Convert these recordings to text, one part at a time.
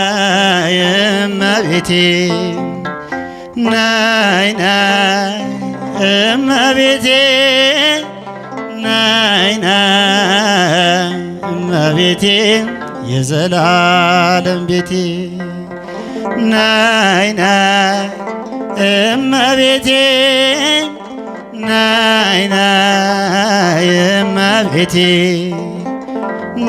ነይ እመቤቴ ነይ ነይ እመቤቴ ነይ ነይ እመቤቴ የዘላለም ቤቴ ነይ ነይ እመቤቴ ነይ ነይ እመቤቴ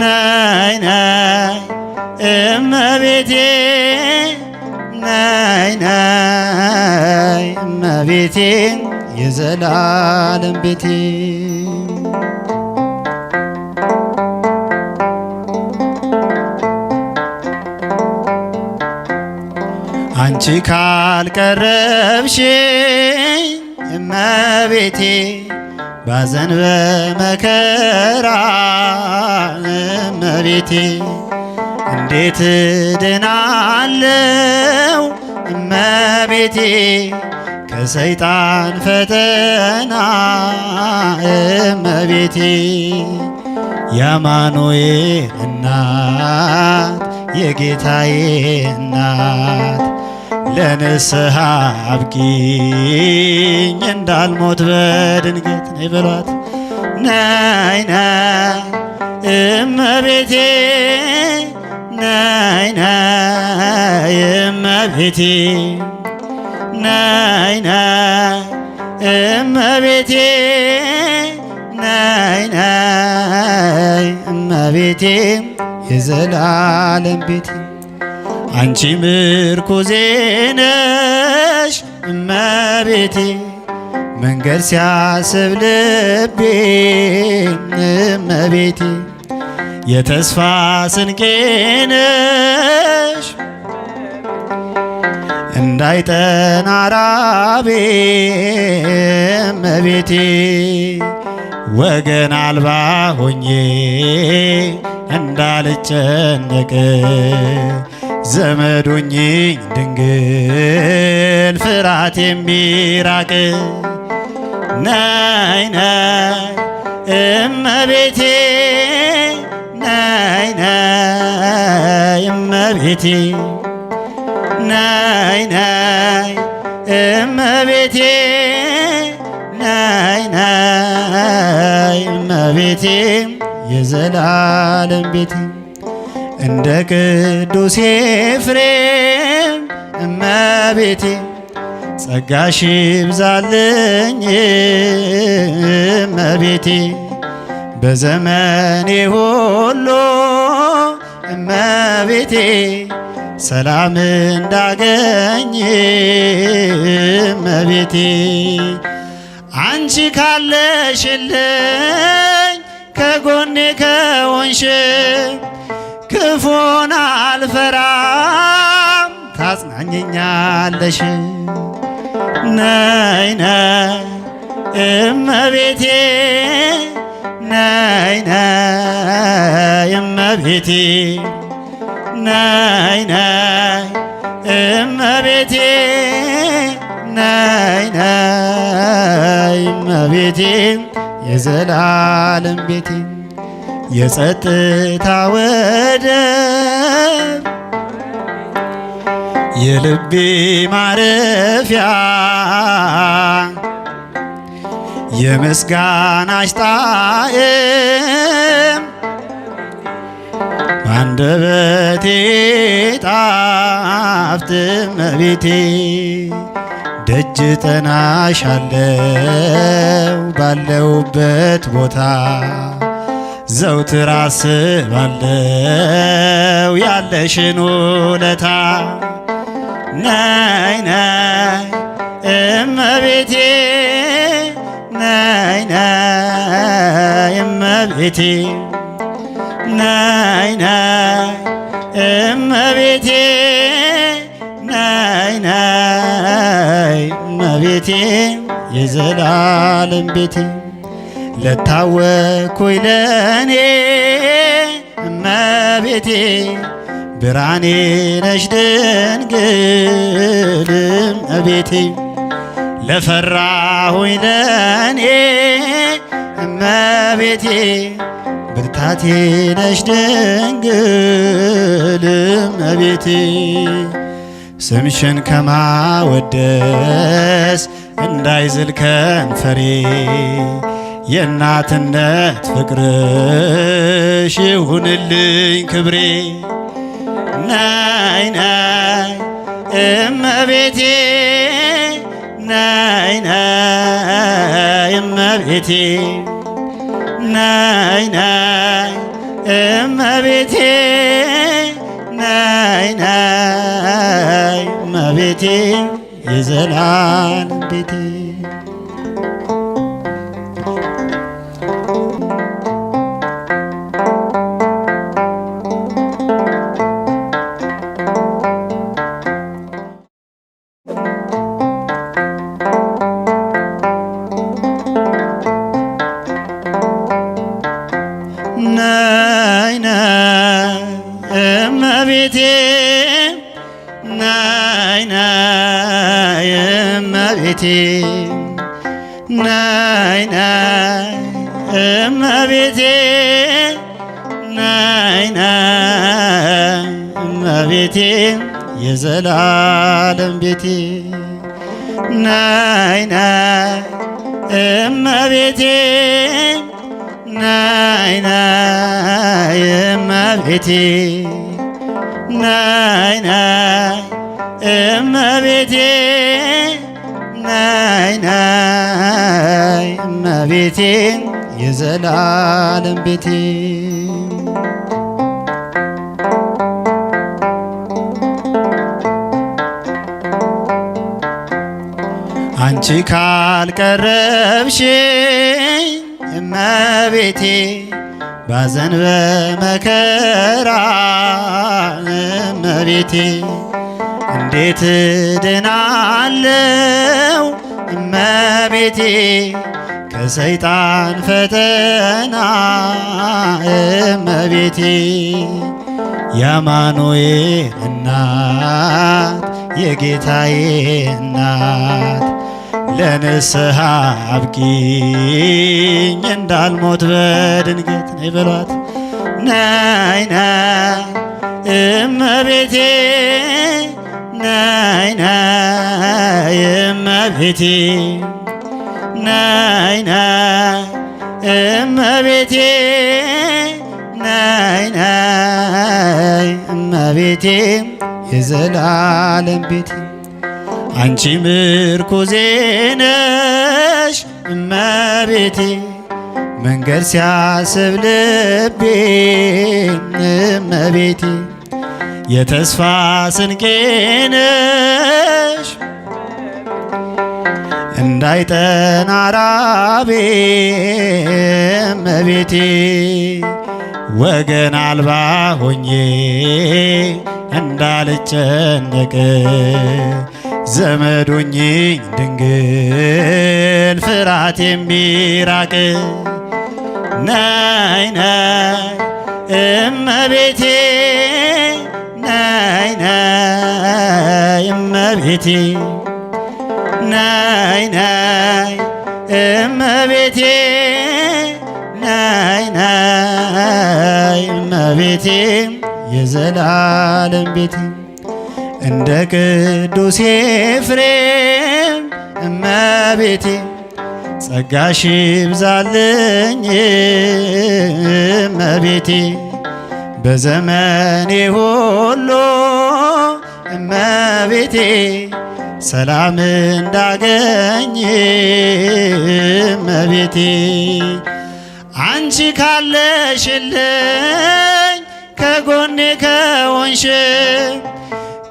ነይ ነይ እመቤቴ ነይ ነይ እመቤቴ የዘላለም ቤቴ አንቺ ካልቀረብሽኝ እመቤቴ ባዘን በመከራ እመቤቴ እንዴት ድናለው እመቤቴ ከሰይጣን ፈተና እመቤቴ የአማኑኤል እናት የጌታዬ እናት ለንስሐ አብቂኝ እንዳልሞት በድንገት ነይ በሏት ነይ ነይ እመቤቴ ነይ ነይ እመቤቴ ነይ ነይ እመቤቴ ነይ ነይ እመቤቴ የዘላለም ቤቴ አንቺ ምርኩዜ ነሽ እመቤቴ መንገድ ሲያስብ ልቤ እመቤቴ የተስፋ ስንቄ ነሽ እንዳይጠና ራቤ እመቤቴ ወገን አልባ ሆኜ እንዳልጨነቅ ዘመዱኝኝ ድንግል ፍርሃት የሚራቅ ነይ ነይ እመቤቴ ነይ ነይ እመቤቴ ነይ ነይ እመቤቴ ነይ ነይ እመቤቴ የዘላለም ቤቴ እንደ ቅዱስ ኤፍሬም እመቤቴ ጸጋሽ ይብዛልኝ እመቤቴ በዘመኔ ሁሉ እመቤቴ ሰላም እንዳገኝ እመቤቴ አንቺ ካለሽልኝ ከጎኔ ከሆንሽ ክፉን አልፈራም ታጽናኘኛለሽ ነይ ነይ እመቤቴ ነይ ነይ እመቤቴ ነይ ነይ እመቤቴ ነይ ነይ እመቤቴ የዘላለም ቤቴ የጸጥታ ወደብ የልቤ ማረፊያ የምስጋናሽ ጣዕም በአንደበቴ ጣፍጥ እመቤቴ ደጅ ጠናሻለው ባለውበት ቦታ ዘውትር አስባለው ያለሽን ውለታ ነይ ነይ እመቤቴ ነይ ነይ እመቤቴ ነይ ነይ እመቤቴ ነይ ነይ እመቤቴ የዘላለም ቤቴ ለታወኩኝ ለኔ እመቤቴ ብርሃኔ ነሽ ድንግል እመቤቴ ለፈራሁኝ ለኔ እመቤቴ ብርታቴ ነሽ ድንግል እመቤቴ ስምሽን ከማወደስ እንዳይዝል ከንፈሬ የእናትነት ፍቅርሽ ይሁንልኝ ክብሬ ናይ ናይ እመቤቴ ናይ ናይ እመቤቴ ናይ ናይ እመቤቴ ናይ ናይ እመቤቴ የዘላለም ቤቴ ናይ ናይ እመቤቴ ናይ ናይ እመቤቴ ናይ ናይ እመቤቴ ናይ ናይ እመቤቴ የዘላለም ቤቴ ናይ ናይ እመቤቴ ናይ ናይ እመቤቴ ናይ ናይ እመቤቴ ናይ ናይ እመቤቴ የዘላለም ቤቴ አንቺ ካልቀረብሽኝ እመቤቴ ባዘን በመከራ እመቤቴ እንዴት ድናለው እመቤቴ ከሰይጣን ፈተና እመቤቴ የአማኑኤል እናት የጌታዬ እናት ለንስሐ አብቂኝ እንዳልሞት በድንገት ነይ በሏት ናይ ናይ እመቤቴ ናይ ናይ እመቤቴ ናይ ናይ እመቤቴ ናይ ናይ እመቤቴ የዘላለም ቤቴ አንቺ ምርኩዜ ነሽ እመቤቴ መንገድ ሲያስብ ልቤ እመቤቴ የተስፋ ስንቄ ነሽ እንዳይጠና ራቤ እመቤቴ ወገን አልባ ሆኜ እንዳልጨነቅ ዘመዶኝኝ ድንግል ፍርሃት የሚራቅ ናይ ናይ እመቤቴ ናይ ናይ እመቤቴ ናይ ናይ እመቤቴ ናይ ናይ እመቤቴ የዘላለም ቤቴ እንደ ቅዱስ ኤፍሬም እመቤቴ ጸጋሽ ይብዛልኝ እመቤቴ በዘመኔ ሁሉ እመቤቴ ሰላም እንዳገኝ እመቤቴ አንቺ ካለሽልኝ ከጎኔ ከሆንሽ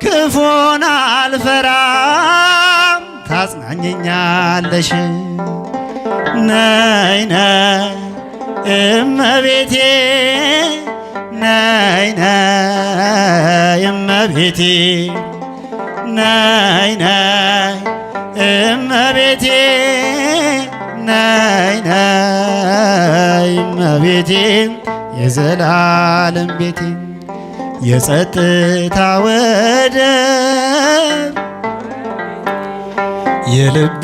ክፉን አልፈራም ታጽናኘኛለሽ ናይ ናይ እመቤቴ ናይ ናይ እመቤቴ ናይ ናይ እመቤቴ ናይ ናይ እመቤቴ የዘላለም ቤቴ የጸጥታ ወደብ የልቤ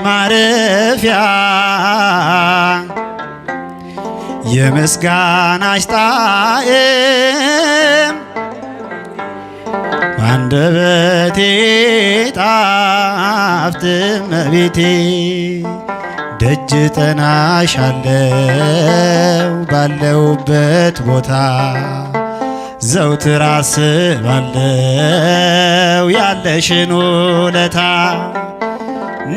ማረፊያ የምስጋናሽ ጣዕም ባንደበቴ ጣፍጥ እመቤቴ ደጅ ጠናሻለው ባለውበት ቦታ ዘውትር አስባለው ያለሽን ውለታ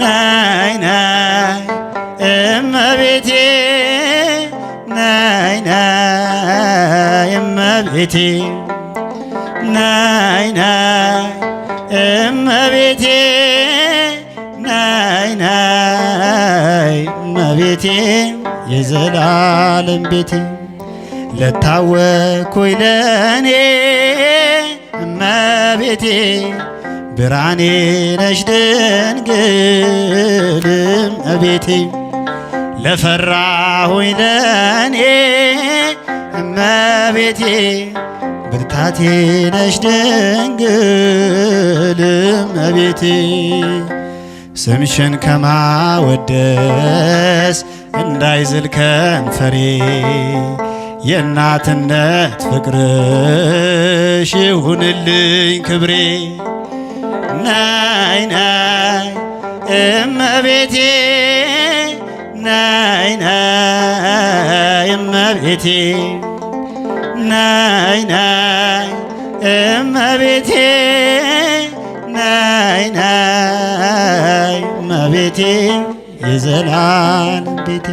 ነይ ነይ እመቤቴ ነይ ነይ እመቤቴ ነይ ነይ እመቤቴ ነይ ነይ እመቤቴ የዘላለም ቤቴ ለታወኩኝ ለኔ እመቤቴ ብርሃኔ ነሽ ድንግል እመቤቴ ለፈራሁኝ ለኔ እመቤቴ ብርታቴ ነሽ ድንግል እመቤቴ ስምሽን ከማወደስ እንዳይዝል ከንፈሬ የእናትነት ፍቅርሽ ይሁንልኝ ክብሬ ነይ ነይ እመቤቴ ነይ ነይ እመቤቴ ነይ ነይ እመቤቴ ነይ ነይ እመቤቴ የዘላለም ቤቴ